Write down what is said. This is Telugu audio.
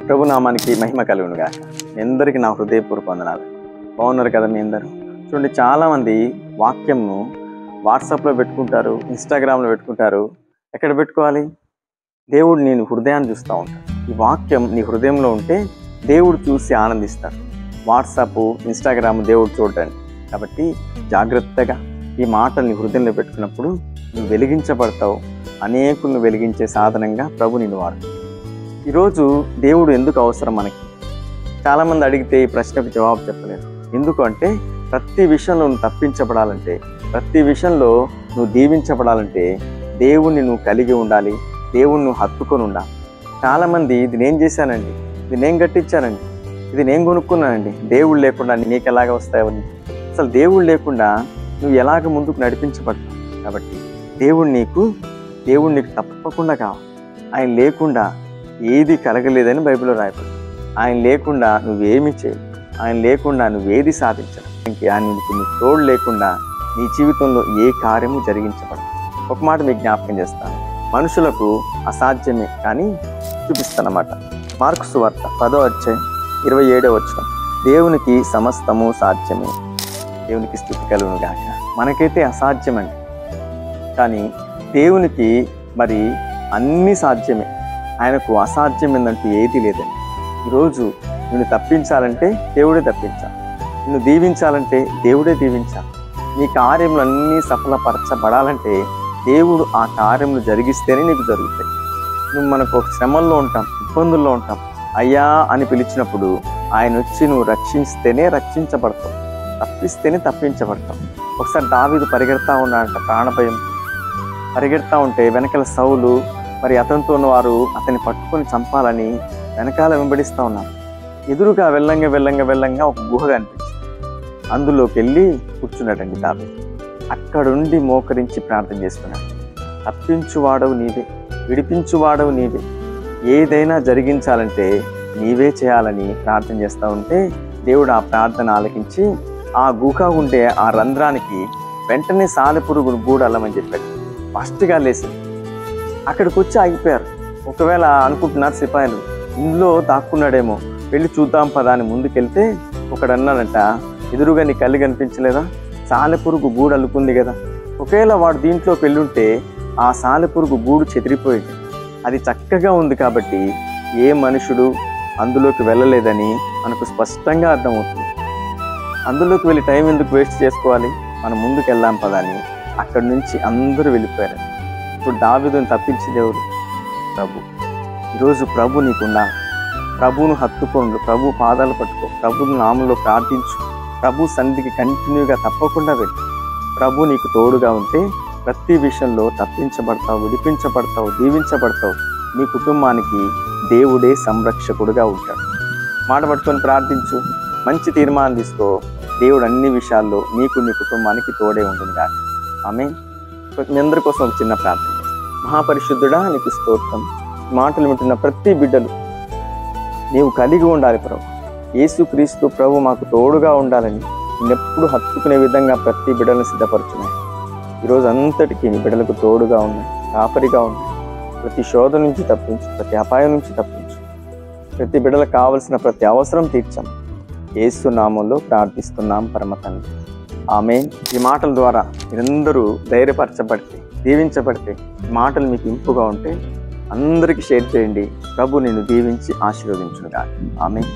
ప్రభునామానికి మహిమ కలుగునుగాక. మీ అందరికీ నా హృదయపూర్వక వందనాలు. బాగున్నారు కదా మీ అందరూ? చూడండి, చాలామంది వాక్యంను వాట్సాప్లో పెట్టుకుంటారు, ఇన్స్టాగ్రామ్లో పెట్టుకుంటారు. ఎక్కడ పెట్టుకోవాలి? దేవుడు నేను హృదయాన్ని చూస్తూ ఉంటాడు. ఈ వాక్యం నీ హృదయంలో ఉంటే దేవుడు చూసి ఆనందిస్తాడు. వాట్సాప్, ఇన్స్టాగ్రామ్ దేవుడు చూడండి. కాబట్టి జాగ్రత్తగా ఈ మాటలు నీ హృదయంలో పెట్టుకున్నప్పుడు నువ్వు వెలిగించబడతావు. అనేకులను వెలిగించే సాధనంగా ప్రభు నిన్ను వాడు. ఈరోజు దేవుడు ఎందుకు అవసరం మనకి? చాలామంది అడిగితే ఈ ప్రశ్నకు జవాబు చెప్పలేరు. ఎందుకు అంటే ప్రతి విషయంలో నువ్వు తప్పించబడాలంటే, ప్రతి విషయంలో నువ్వు దీవించబడాలంటే దేవుణ్ణి నువ్వు కలిగి ఉండాలి, దేవుణ్ణి నువ్వు హత్తుకొని ఉండాలి. చాలామంది ఇది నేను చేశానండి, ఇది నేను కట్టించానండి, ఇది నేను కొనుక్కున్నానండి, దేవుడు లేకుండా నీకు ఎలాగ వస్తాయని. అసలు దేవుడు లేకుండా నువ్వు ఎలాగ ముందుకు నడిపించబడతావు. కాబట్టి దేవుడు నీకు తప్పకుండా కావాలి. ఆయన లేకుండా ఏది కలగలేదని బైబిల్లో రాయబడింది. ఆయన లేకుండా నువ్వేమి చేయవు, ఆయన లేకుండా నువ్వేది సాధించవు. ఆయనకు నీ తోడు లేకుండా నీ జీవితంలో ఏ కార్యము జరిగించబడదు. ఒక మాట మీకు జ్ఞాపకం చేస్తాను. మనుషులకు అసాధ్యమే కానీ చూపిస్తానమాట. మార్కు సువార్త 10వ అధ్యాయం 27వ వచనం. దేవునికి సమస్తము సాధ్యమే. దేవునికి స్తుతి కలుగును గాక. మనకైతే అసాధ్యమండి, కానీ దేవునికి మరి అన్నీ సాధ్యమే. ఆయనకు అసాధ్యం ఏందంటూ ఏది లేదండి. ఈరోజు నిన్ను తప్పించాలంటే దేవుడే తప్పించాలి, నిన్ను దీవించాలంటే దేవుడే దీవించాలి. నీ కార్యములన్నీ సఫలపరచబడాలంటే దేవుడు ఆ కార్యములు జరిగిస్తేనే నీకు జరుగుతాయి. నువ్వు మనకు ఒక శ్రమల్లో ఉంటాం, ఇబ్బందుల్లో ఉంటాం. అయ్యా అని పిలిచినప్పుడు ఆయన వచ్చి నువ్వు రక్షిస్తేనే రక్షించబడతావు, తప్పిస్తేనే తప్పించబడతావు. ఒకసారి దావీదు పరిగెడతా ఉన్నాడంట, ప్రాణభయం. పరిగెడతా ఉంటే వెనకాల సౌలు మరి అతనితో వారు అతన్ని పట్టుకొని చంపాలని వెనకాల వెంబడిస్తూ ఉన్నారు. ఎదురుగా వెళ్ళంగా ఒక గుహ కనిపించింది. అందులోకి వెళ్ళి కూర్చున్నాడండి దావీదు. అక్కడుండి మోకరించి ప్రార్థన చేస్తున్నాడు. తప్పించువాడవు నీవే, విడిపించువాడవు నీవే, ఏదైనా జరిగించాలంటే నీవే చేయాలని ప్రార్థన చేస్తూ ఉంటే దేవుడు ఆ ప్రార్థన ఆలకించి ఆ గుహ ఉండే ఆ రంధ్రానికి వెంటనే సాలెపురుగును గూడల్లమని చెప్పాడు. ఫస్ట్గా లేసి అక్కడికి వచ్చి ఆగిపోయారు. ఒకవేళ అనుకుంటున్నారు సిపాయిలు ఇందులో దాక్కున్నాడేమో, వెళ్ళి చూద్దాం పదా అని ముందుకెళ్తే ఒకడు అన్నాడంట, ఎదురుగా నీ కళ్ళు కనిపించలేదా? సాలెపురుగు గూడు అల్లుకుంది కదా. ఒకవేళ వాడు దీంట్లోకి వెళ్ళుంటే ఆ సాలెపురుగు గూడు చెదిరిపోయింది. అది చక్కగా ఉంది కాబట్టి ఏ మనుషుడు అందులోకి వెళ్ళలేదని మనకు స్పష్టంగా అర్థమవుతుంది. అందులోకి వెళ్ళి టైం ఎందుకు వేస్ట్ చేసుకోవాలి, మనం ముందుకు వెళ్దాం పదా అని అక్కడి నుంచి అందరూ వెళ్ళిపోయారు. ఇప్పుడు దావీదుని తప్పించింది ఎవరు? ప్రభు. ఈరోజు ప్రభు నీకున్నా, ప్రభువును హత్తుకోండు, ప్రభు పాదాలు పట్టుకో, ప్రభు నామంలో ప్రార్థించు, ప్రభు సన్నిధికి కంటిన్యూగా తప్పకుండా వెళ్ళు. ప్రభు నీకు తోడుగా ఉంటే ప్రతి విషయంలో తప్పించబడతావు, విడిపించబడతావు, దీవించబడతావు. నీ కుటుంబానికి దేవుడే సంరక్షకుడుగా ఉంటాడు. మాట పట్టుకొని ప్రార్థించు, మంచి తీర్మానం తీసుకో. దేవుడు అన్ని విషయాల్లో నీకు నీ కుటుంబానికి తోడే ఉంటుంది కాదు. ఆమేన్. మీ అందరి కోసం ఒక చిన్న ప్రార్థన. మహాపరిశుద్ధుడా, నీకు స్తోత్రం. మాటలు వింటున్న ప్రతి బిడ్డలు నీవు కలిగి ఉండాలి ప్రభు. యేసుక్రీస్తు ప్రభు మాకు తోడుగా ఉండాలని నిన్నెప్పుడు హత్తుకునే విధంగా ప్రతి బిడ్డలను సిద్ధపరుచున్నాయి. ఈరోజు అంతటికీ నీ బిడ్డలకు తోడుగా ఉన్నాయి, కాపరిగా ఉన్నాయి. ప్రతి శోధ నుంచి తప్పించు, ప్రతి అపాయం నుంచి తప్పించు. ప్రతి బిడ్డలకు కావలసిన ప్రతి అవసరం తీర్చాం. యేసు నామంలో ప్రార్థిస్తున్నాం పరమ తండ్రి. ఆమేన్. ఈ మాటల ద్వారా మీరందరూ ధైర్యపరచబడితే, దీవించబడితే, మాటలు మీకు ఇంపుగా ఉంటే అందరికీ షేర్ చేయండి. ప్రభు నిన్ను దీవించి ఆశీర్వదించునుగాక. ఆమేన్.